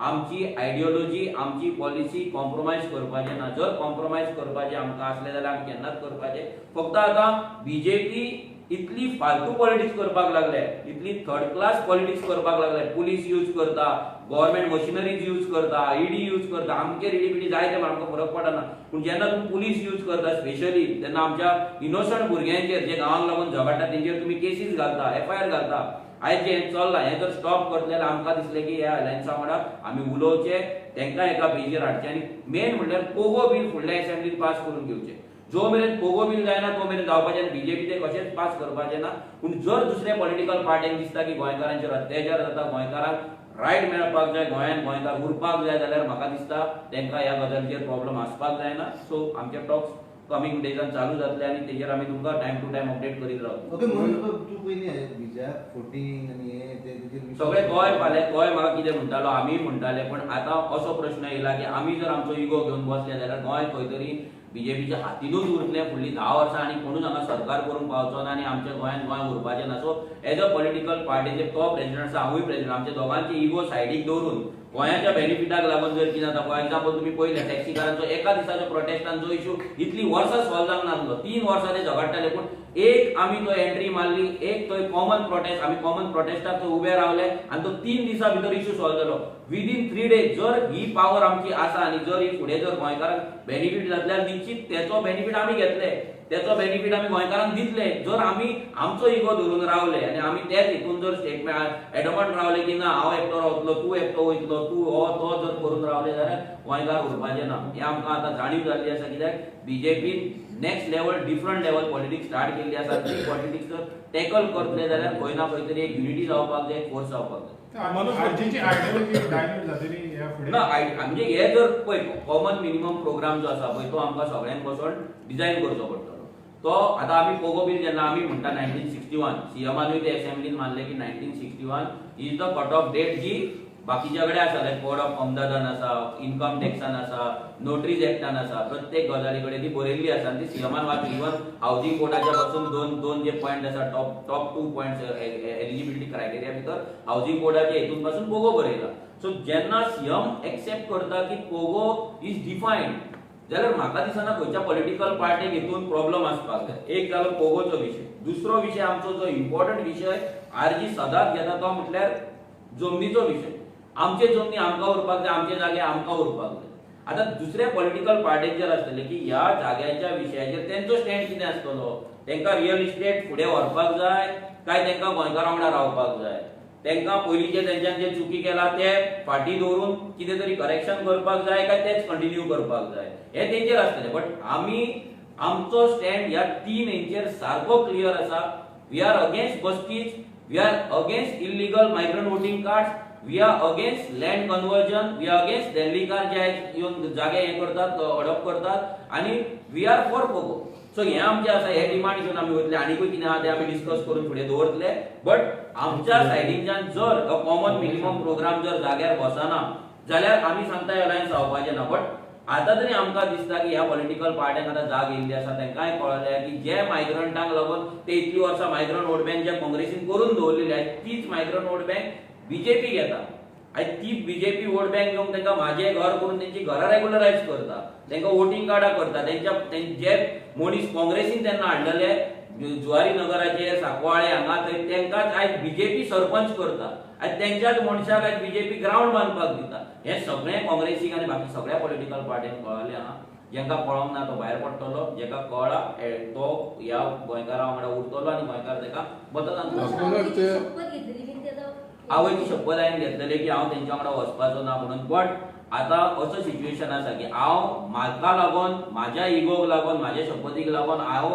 आमची आयडियोलॉजी, आमची पॉलिसी कॉम्प्रोमायज करपाचें ना. जर कॉम्प्रोमायज करपाचें आमकां आसलें जाल्यार आमी केन्नाच करपाचें. फक्त आतां BJP इतली फालतू पॉलिटिक्स करपाक लागले, इतली थर्ड क्लास पॉलिटिक्स करपाक लागले. पुलीस यूज करता, गव्हर्नमेंट मशिनरीज यूज करता, ED यूज करता. आमचेर ED जाय ते आमकां फरक पडना. पूण जेन्ना तुमी पुलीस यूज करता स्पेशली, तेन्ना आमच्या इनोसंट भुरग्यांचेर जे गांवांक लागून झगडटा तेंचेर तुमी केसीस घालता, FIR घालता. आयज जे चल्लां हें जर स्टॉप करतले जाल्यार आमकां दिसलें की ह्या अलायन्सा वांगडा आमी उलोवचें, तेंकां एका पेजीर हाडचें आनी मेन म्हणल्यार पोगो बील फुडल्या असेंब्लीत पास करून घेवचें. जो मेरेन पोगो बील जायना तो मेरेन जावपाचें. BJP ते कशेंच पास करपाचें ना. पूण जर दुसऱ्या पॉलिटिकल पार्ट्यांक दिसता की गोंयकारांचेर अत्याचार जाता, गोंयकारांक रायट मेळपाक जाय, गोंयांत गोंयकार उरपाक जाय, जाल्यार म्हाका दिसता तेंकां ह्या गजालीचेर प्रॉब्लम आसपाक जायना. सो आमचे टॉक्स कमिंग डेजान चालू जातले आनी तेजेर आमी तुमकां टायम टू टायम अपडेट करीत रावतले. ओके, म्हणून तूं पयलीं बिजार फोटींग आनी हे तेजेर सगळे गोंय फाल्यां गोंय म्हाका कितें म्हणटालो, आमी म्हणटाले. पण आतां असो प्रश्न येयला की आमी जर आमचो इगो घेवन बसले जाल्यार गोंय खंय तरी BJPच्या हातीनूच उरतलें फुडलीं 10 वर्सां आनी कोणूच हांगा सरकार करूंक पावचो ना आनी आमच्या गोंयांत गोंय उरपाचें ना. सो एज अ पॉलिटिकल पार्टीचे तो प्रेसिडेंट आसा, हांवूय प्रेसिडेंट. आमच्या दोगांची इगो सायडीक दवरून गोंयाच्या बेनिफिटाक लागून जर कितें जाता, फॉर एक्झाम्पल तुमी पळयलें टॅक्सीकारांचो एका दिसाच्या प्रोटेस्टांचो इश्यू इतली वर्सां सॉल्व जावंक नासलो. 3 वर्सां ते झगडटाले. पूण एक आमी तो एंट्री मारली, एक थंय कॉमन प्रोटेस्ट, आमी कॉमन प्रोटेस्टाक थंय उबे रावले आनी तो 3 दिसां भितर इश्यू सॉल्व जालो. Within 3 days. जर ही पावर आमची आसा आनी जर ही फुडें जर गोंयकारांक बेनिफीट जातल्यार निश्चित तेचो बेनिफीट आमी घेतले, तेचो बेनिफीट आमी गोंयकारांक दितले. जर आमी आमचो इगो धरून रावले आनी आमी तेच हितून जर स्टेटमेंट एडमंट रावले की ना हांव एकटो रावतलो, तूं एकटो वयतलो, तूं हो तो जर करून रावले जाल्यार गोंयकार उरपाचें ना. हें आमकां आतां जाणीव जाल्ली आसा. कित्याक BJP next level, different level politics start केल्ली आसा. ती पॉलिटिक्स जर टॅकल करतले जाल्यार खंय ना खंय तरी एक युनिटी जावपाक जाय, एक फोर्स जावपाक जाय. आयडीची डायल्यूट जातली ह्या फुडें. ना म्हणजे हे जर पळय कॉमन मिनिमम प्रोग्राम जो आसा पळय तो आमकां सगळ्यांक बसोन डिझायन करचो पडटलो. तो आतां आमी पोगो बील जेन्ना आमी म्हणटा 1961 सीएमानूय ते असेंब्लीन मानले की 1961 is the cut off date जी बाकीच्या कडेन आसा. लायक कोड ऑफ कॉमदादान आसा, इन्कम टॅक्सान आसा, नोटरीज एक्टान आसा. प्रत्येक गजाली कडेन ती बरयल्ली आसा आनी ती सीएमान वाचली. इवन हावजींग कोडाच्या पासून दोन जे पॉयंट आसा, टॉप 2 पॉयंट्स एलिजिबिलिटी क्रायटेरिया भितर हावजींग कोडाचे हितून पासून पोगो बरयला. सो जेन्ना सीएम एक्सेप्ट करता की पोगो इज डिफायन्ड, जाल्यार म्हाका दिसना खंयच्या पॉलिटिकल पार्टीक हितून प्रॉब्लम आसपाक जाय. एक जालो पोगोचो विशय. दुसरो विशय आमचो जो इम्पॉर्टंट विशय RG सदांच घेता तो म्हटल्यार जमनीचो विशय. आमचे जमनी आमकां उरपाक जाय, आमचे जागे आमकां उरपाक जाय. आतां दुसऱ्या पॉलिटिकल पार्टींचेर आसतले की ह्या जाग्याच्या विशयाचेर तेंचो स्टँड कितें आसतलो. तेंकां रियल इस्टेट फुडें व्हरपाक जाय काय तेंकां गोंयकारां वांगडा रावपाक जाय. तेंकां पयलींचे तेंच्यान जे चुकी केला ते फाटीं दवरून कितें तरी करेक्शन करपाक जाय काय तेच कंटिन्यू करपाक जाय, हें तेंचेर आसतलें. बट आमी आमचो स्टँड ह्या 3 हेंचेर सारको क्लियर आसा. We are against bastis, we are against illegal migrant voting cards, we are against land conversion, we are against दिल्लीकार जे येवन जागे हे करतात, अडॉप्ट करतात आनी we are for POGO. So हे आमचे आसा, हे डिमांड घेवन आमी वयतले. आनीकूय कितें आहा ते आमी डिस्कस करून फुडें दवरतले. बट आमच्या सायडींच्यान जर कॉमन मिनिमम प्रोग्राम जर जाग्यार बसना जाल्यार आमी सांगता अलायन्स रावपाचें ना. बट आतां तरी आमकां दिसता की ह्या पॉलिटिकल पार्ट्यांक आतां जाग येयल्ली आसा, तेंकांय कळलें की जे मायग्रंटांक लागून ते इतली वर्सां मायग्रंट वोट बँक जे काँग्रेसीन करून दवरलेली आसा तीच मायग्रंट वोट बँक BJP घेता. आयज ती BJP वोट बँक घेवन तेंकां म्हाजें घर करून तेंची घरां रेग्युलरायज करता, तेंकां वोटिंग कार्डां करता. तेंच्या जे मनीस काँग्रेसीन तेन्ना हाडलेले जुवारी नगराचेर सांकवाळे हांगा थंय तांकांच आयज बीजेपी सरपंच करता, आयज त्यांच्याच मनशाक आयज बीजेपी ग्राउंड बांदपाक दिता. हे सगळें काँग्रेसीक आनी बाकी सगळ्या पॉलिटिकल पार्टींक कळालें आहा. जेंका कळोंक ना तो भायर पडटलो, जेका कळ्ळा तो ह्या गोंयकारा वांगडा उरतलो आनी गोंयकार ताका मतदान आवयची शपथ हांवें घेतलेली की हांव तेंच्या वांगडा वचपाचो ना म्हणून. बट आतां असो सिच्युएशन आसा की हांव म्हाका लागून, म्हाज्या इगोक लागून, म्हाज्या शपथीक लागून हांव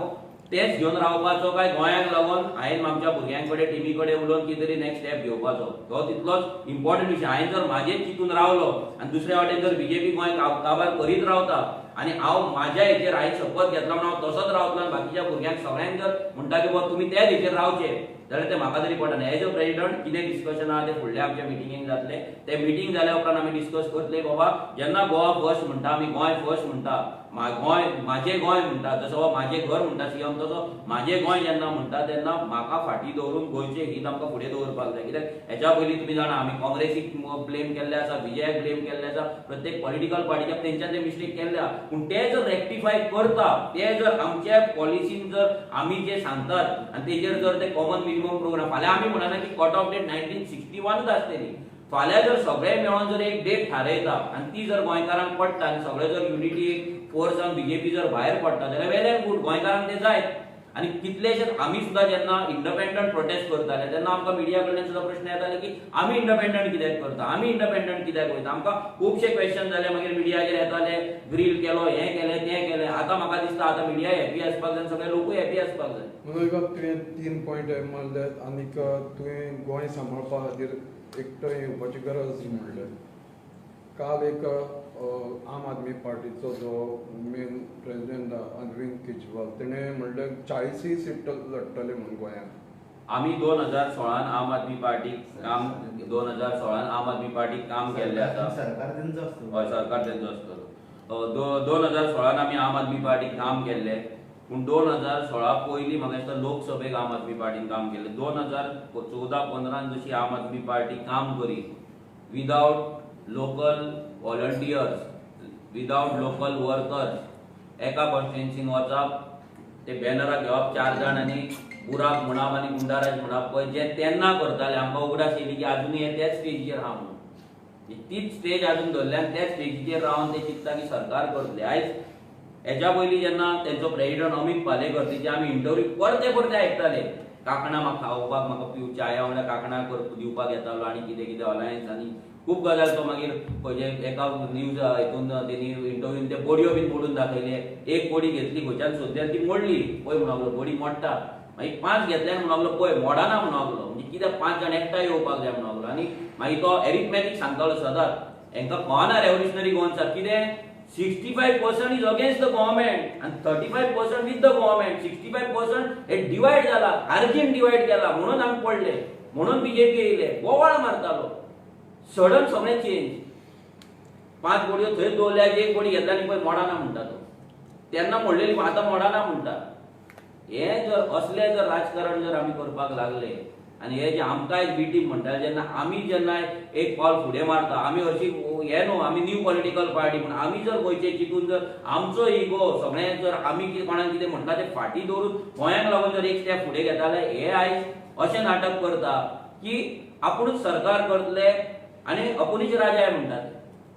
तेच घेवन रावपाचो काय गोंयाक लागून हांवें आमच्या भुरग्यां कडेन टिमी कडेन उलोवन कितें तरी नेक्स्ट स्टेप घेवपाचो, तो तितलोच इम्पॉर्टंट विशय. हांवें जर म्हाजेच चिंतून रावलो आनी दुसऱ्या वाटेन जर बीजेपी गोंय काबार करीत रावता आनी हांव म्हाज्या हेचेर हांवें शपथ घेतला म्हणून हांव तसोच रावतलो आनी बाकीच्या भुरग्यांक सगळ्यांक जर म्हणटा की बाबा तुमी त्याच हेचेर रावचे, जाल्यार ते म्हाका तरी पडना. एज अ प्रेसिडेंट कितें डिस्कशन आहा ते फुडल्या आमच्या मिटिंगेक जातले. ते मिटींग जाल्या उपरांत आमी डिस्कस करतले बाबा जेन्ना गोवा फर्स्ट म्हणटा आमी, गोंय फर्स्ट म्हणटा, गोंय म्हाजें गोंय म्हणटा, जसो हो म्हाजें घर म्हणटा सीएम, तसो म्हाजें गोंय जेन्ना म्हणटा तेन्ना म्हाका फाटीं दवरून गोंयचें हीत आमकां फुडें दवरपाक जाय. कित्याक हेच्या पयलीं तुमी जाणा आमी काँग्रेसीक ब्लेम केल्ले आसा, बीजेपीक ब्लेम केल्ले आसा, प्रत्येक पॉलिटिकल पार्टीच्या तेंच्यान ते मिस्टेक केल्ल्या. पूण ते जर रेक्टिफाय करता, ते जर आमच्या पॉलिसीन जर आमी जे सांगतात आनी तेजेर जर ते कॉमन मिनिमम प्रोग्राम, फाल्यां आमी म्हणना की कट ऑफ डेट 1961 आसतली, फाल्यां जर सगळे मेळोन जर एक डेट थारयता आनी ती जर गोंयकारांक पडटा आनी सगळे जर युनिटी फोर्स जावन बीजेपी जर भायर पडटा जाल्यार वेल एंड गूड, गोंयकारांक ते जायत. आनी कितलेशे आमी सुद्दां जेन्ना इंडिपेंडंट प्रोटेस्ट करताले तेन्ना आमकां मिडिया कडल्यान सुद्दां प्रश्न येताले की आमी इंडिपेंडंट कित्याक करता, आमी इंडिपेंडंट कित्याक वयता. आमकां खुबशे क्वेश्चन जाले, मागीर मिडियाचेर येताले ग्रील केलो, हें केलें तें केलें. आतां म्हाका दिसता आतां मिडिया हॅपी आसपाक जाय, सगळे लोकूय हॅपी आसपाक जाय. म्हणून तुवें 3 पॉयंट मारले आनीक तुवें गोंय सांबाळपा खातीर एकठांय येवपाची गरज म्हणलें. काल एक आम आदमी पार्टीचो जो मेन प्रेसिडेंट अरविंद केजरीवाल तेणें म्हणलें 40 सीट लडटले म्हणून गोंयांत. आमी 2016 आम आदमी पार्टीक काम 2016 आम आदमी पार्टीक काम केल्लें आसा. सरकार तेंचो आसतो. हय, सरकार तेंचो आसतलो. 2016 आमी आम आदमी पार्टीक काम केल्लें. पूण 2016 पयलीं म्हाका दिसता लोकसभेक आम आदमी पार्टीन काम केल्लें. 2014-15 जशी आम आदमी पार्टी काम करी without local volunteers, without local workers, एका कॉन्स्टिट्युएन्सीन वचप, ते बॅनरां घेवप 4 जाण आनी बुराक म्हणप आनी गुंडाराज म्हणप पळय जे तेन्ना करताले, आमकां उगडास येयली की आजुनूय हे त्याच स्टेजीचेर आहा म्हणून. तीच स्टेज आजून धरल्या आनी त्याच स्टेजीचेर रावन ते चिंतता की सरकार करतले. आयज हेच्या पयलीं जेन्ना तेंचो प्रेसिडेंट अमित पालेकर तेजे आमी इंटरव्यू परते परते आयकताले, कांकणां म्हाका खावपाक, म्हाका पिवच्या चाया वांगडा कांकणां दिवपाक येतालो आनी कितें कितें अलायन्स आनी खूब गजाल. तो मागीर एका न्यूज हितून तेणी इंटरव्यून ते बडयो बीन मोडून दाखयले. एक बडी घेतली खंयच्यान सोद्यान ती मोडली, पळय म्हणून लागलो बडी मोडटा. मागीर 5 घेतल्यान म्हणून लागलो पळय मोडाना म्हणून लागलो. म्हणजे कित्याक 5 जाण एकठांय येवपाक जाय म्हणून लागलो. आनी मागीर तो एरिथमॅटीक सांगतालो सदांच, हांकां कळना रेव्होल्युशनरी गोवन्साक कितें 65% इज अगेन्स्ट द गव्हर्नमेंट आनी 35% विथ द गव्हर्नमेंट. 65% हे डिवायड जाला, आर्जीन डिवायड केला म्हणून आमी पडले, म्हणून बीजेपी येयले. बोवाळ मारतालो. सडन सगळें चेंज. 5 बडयो थंय दवरल्या, एक बडी घेतला आनी पळय मोडाना म्हणटा तो. तेन्ना मोडलेली आतां मोडाना म्हणटा. हे जर असले जर राजकारण जर आमी करपाक लागले आनी हे जे आमकांय बी टीम म्हणटाले, जेन्ना आमी जेन्ना एक पावल फुडें मारता, आमी हरशी हे न्हू आमी न्यू पॉलिटिकल पार्टी पूण आमी जर गोंयचे चिंतून जर आमचो इगो सगळें जर आमी कितें कोणाक कितें म्हणटा तें फाटीं दवरून गोंयाक लागून जर एक स्टेप फुडें घेताले, हे आयज अशें नाटक करता की आपुणूच सरकार करतले आनी आपुणूच राजाय म्हणटात.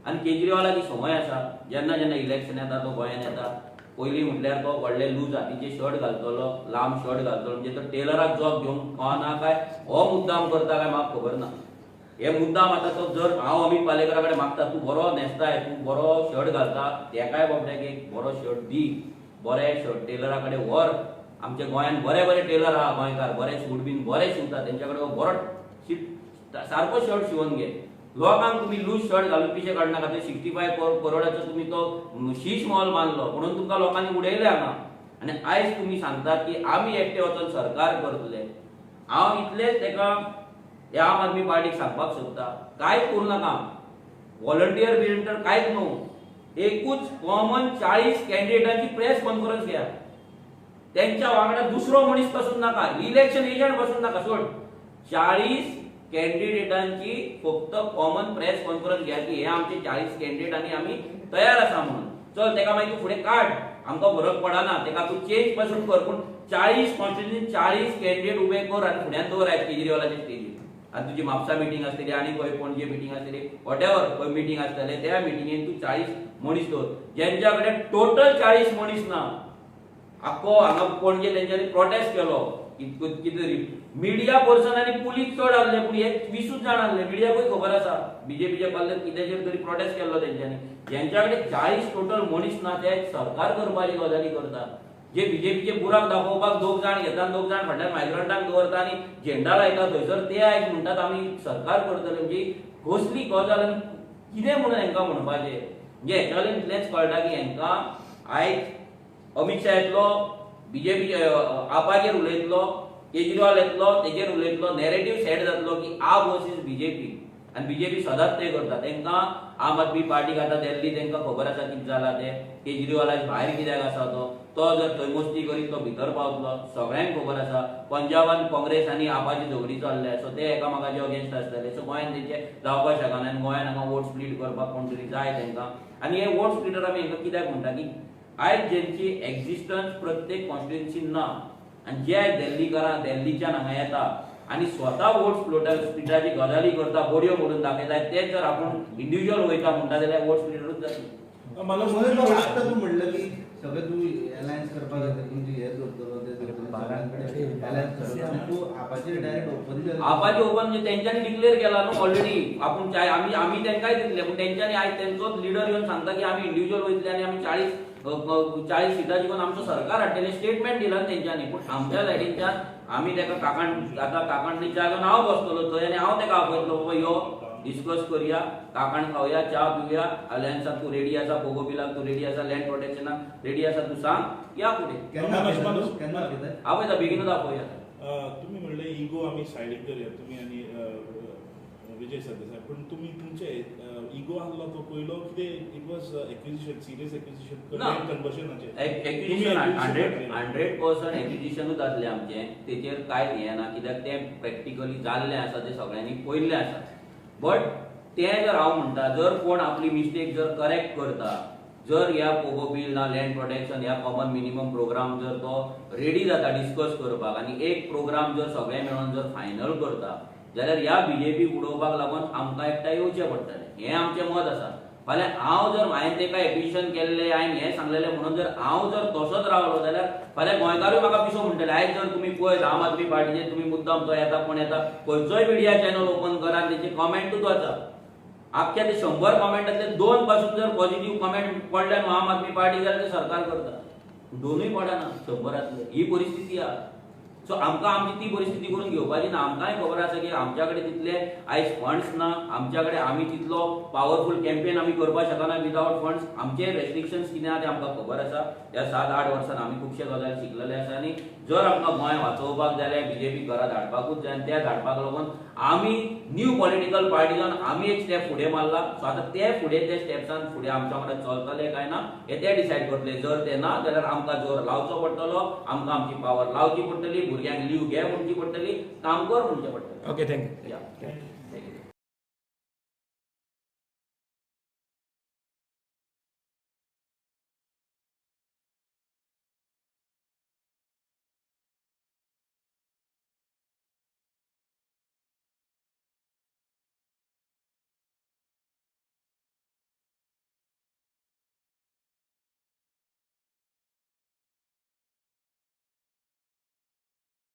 आनी केजरीवालाची संवय आसा, जेन्ना जेन्ना इलेक्शन येता तो गोंयांत येता, पयलीं म्हटल्यार तो व्हडले लूज हातीचे शर्ट घालतलो, लांब शर्ट घालतलो, म्हणजे तो टेलराक जॉब घेवंक कळना काय हो मुद्दाम करता काय म्हाका खबर ना. हे मुद्दाम आतां तो जर हांव अमित पालेकरा कडेन मागता तूं बरो न्हेसताय, तूं बरो शर्ट घालता, तेकाय बाबड्याक एक बरो शर्ट दी, बरे शर्ट टेलरा कडेन व्हर. आमच्या गोंयांत बरे बरे टेलर आहा गोंयकार, बरे सूट बीन बरे शिवता, तेंच्या कडेन बरो सारको शर्ट शिवून घे. लोकांक तुम्ही लूज शर्ट घालून पिशे काडना खातीर 65 करोडाचो तुम्ही तो शीश मॉल बांदलो म्हणून तुमकां लोकांनी उडयले हांगा. आनी आयज तुम्ही सांगतात की आमी एकटे वचून सरकार करतले. हांव इतलेच तेका ह्या आम आदमी पार्टीक सांगपाक सोदता, कांयच करूं नाका. व्हॉलंटियर बिलंटियर कांयच न्हू. एकूच कॉमन 40 कॅन्डिडेटांची प्रेस कॉन्फरन्स घ्या. त्यांच्या वांगडा दुसरो मनीस बसून नाका, इलेक्शन एजंट बसून नाका. सोड 40 कॅन्डिडेटांची फक्त कॉमन प्रेस कॉन्फरन्स घ्या की हे आमचे 40 कॅन्डिडेट आनी आमी तयार आसा म्हणून. चल तेका मागीर तूं फुडें काड, आमकां फरक पडना, तेका तूं चेंज पासून कर, पूण 40 कॉन्स्टिट्युन्सीन 40 कॅन्डिडेट उबे कर आनी फुड्यान दवर आयज केजरीवालाच्या स्टेजीर. आनी तुजी म्हापसा मिटींग आसतली आनी खंय पणजे मिटींग आसतली, वॉटेवर खंय मिटींग आसतले, त्या मिटींगेन तूं 40 मनीस दवर, ज्यांच्या कडेन टोटल 40 मनीस ना. आख्खो हांगा पणजे तेंच्यांनी प्रोटेस्ट केलो, कितें मिडिया पर्सन आनी पुलीस चड आहले, पूण हे 20 जाण आहले. मिडियाकूय खबर आसा बीजेपीच्या पाल्ल्यान कितेंचेर तरी प्रोटेस्ट केल्लो तेंच्यांनी. ज्यांच्या कडेन 40 टोटल मनीस ना ते सरकार करपाची गजाली करता. जे बीजेपीचे बुराक दाखोवपाक 2 जाण घेता, 2 जाण फाटल्यान मायग्रंटांक दवरता आनी झेंडा लायता थंयसर, ते आयज म्हणटात आमी सरकार करतले. म्हणजे कसली गजाल आनी कितें म्हणून हेंकां म्हणपाचें. म्हणजे हेच्यावयल्यान इतलेंच कळटा की हेंकां आयज अमित शाह येतलो, बीजेपी आपाचेर उलयतलो, केजरीवाल येतलो, तेजेर उलयतलो, नॅरेटिव्ह सेट जातलो की आप वर्सीस बीजेपी. आनी बीजेपी सदांच ते करता. तेंकां आम आदमी पार्टीक आतां दिल्ली तेंकां खबर आसा कितें जालां तें, केजरीवालाच्या भायर कित्याक आसा तो जर थंय मस्ती करीत तो भितर पावतलो, सगळ्यांक खबर आसा. पंजाबान काँग्रेस आनी आपाची झगडी चल्ल्या, सो ते एकामेकाचे अगेन्स्ट आसतले. सो गोंयान तेंचे जावपाक शकना आनी गोंयान हांगा वोट स्प्लीट करपाक कोण तरी जाय तेंकां. आनी हे वोट स्प्लिटर आमी हेंकां कित्याक म्हणटा की आयज जेंची एक्झिस्टन्स प्रत्येक कॉन्स्टिट्युन्सीन ना आनी जे आयज दिल्लीच्यान हांगा येता आनी स्वता वोट स्प्लिटाची गजाली करता, बोडयो मोडून दाखयता, तेच जर आपूण इंडिव्हिज्युअल वयता म्हणटा जाल्यार वोट स्प्लिटरूच जातली. मला म्हणून तो आत्ता तू म्हणलं की सगळे तू अलायन्स करपाक जाता, म्हणजे हे करतलो ते करतलो, अलायन्स करतलो आनी तू आपाचेर डायरेक्ट ओपन आपाचे ओपन म्हणजे तेंच्यांनी डिक्लेअर केला न्हू ऑलरेडी. आपूण आमी तेंकांय दितले, पूण तेंच्यांनी आयज तेंचोच लिडर येवन सांगता की आमी इंडिव्हिज्युअल वयतले आनी आमी 40 सिटां जिखून आमचो सरकार हाडटले. स्टेटमेंट दिला तेंच्यांनी. पूण आमच्या सायडीच्यान आमी तेका काकांडीच्या जागो हांव बसतलो थंय आनी हांव तेका आपयतलो, बाबा यो डिस्कस करुया, काकाण खावया, च्या पिवया, अलायन्साक तूं रेडी आसा, बोगोबिलाक तू रेडी आसा, लँड प्रोटेक्शनाक रेडी आसा, तू सांग, या फुडें. केन्ना आपयता बेगीनूच आपया. तुम्ही म्हणले इगो आम्ही सायडीक करूया, तुम्ही आणि विजय सरदेसाय, पण तुम्ही तुमचे इगो आसलो तो पयलो कितें it was acquisition, serious acquisition, कन्वर्जनाचे एक्विजिशन 100% एक्विजिशनूच जातलें आमचें. तेचेर कांयच हें ना, कित्याक तें प्रॅक्टिकली जाल्लें आसा, तें सगळ्यांनी पयल्लें आसा. बट तें जर हांव म्हणटा, जर कोण आपली मिस्टेक जर करेक्ट करता, जर ह्या पोगो बिल ना लँड प्रोटेक्शन ह्या कॉमन मिनिमम प्रोग्राम जर तो रेडी जाता डिस्कस करपाक आनी एक प्रोग्राम जर सगळे मेळोन जर फायनल करता, जाल्यार ह्या बीजेपी उडोवपाक लागून आमकां एकठांय येवचें पडटलें. हें आमचें मत आसा. फाल्यां हांव जर हांवें तेका एक्विजिशन केल्लें, हांवें हें सांगलेलें म्हणून जर हांव जर तसोच रावलो जाल्यार फाल्यां गोंयकारूय म्हाका पिसो म्हणटले. आयज जर तुमी पळयत आम आदमी पार्टीचे तुमी मुद्दाम तो येता कोण येता, खंयचोय मिडिया चॅनल ओपन करात, तेचे कॉमेंटूच वाचा. आख्ख्या ते 100 कॉमेंटांतले 2 पासून जर पॉझिटिव्ह कॉमेंट पडले न्हू आम आदमी पार्टी जाल्यार ते सरकार करता. 2य पडना 100रांतले. ही परिस्थिती आहा. सो आमकां आमची ती परिस्थिती करून घेवपाची ना. आमकांय खबर आसा की आमच्या कडेन तितले आयज फंड्स ना, आमच्या कडेन आमी तितलो पावरफूल कॅम्पेन आमी करपाक शकना विदाउट फंड्स. आमचे रेस्ट्रिक्शन्स कितें आहा ते आमकां खबर आसा. ह्या 7-8 वर्सान आमी खुबशे गजाली शिकलेले आसा आनी जर आमकां गोंय वाचोवपाक जाय जाल्यार बीजेपी घरा धाडपाकूच जाय. आनी त्या धाडपाक लागून आमी न्यू पॉलिटिकल पार्टीजान आमी एक स्टेप फुडें मारला. सो आतां ते फुडें ते स्टेप्सान फुडें आमच्या वांगडा चलतले काय ना हे ते डिसायड करतले. जर ते ना जाल्यार आमकां जोर लावचो पडटलो, आमकां आमची पावर लावची पडटली, भुरग्यांक लीव घे म्हणची पडटली, काम कर म्हणचें पडटलें. Okay, thank you.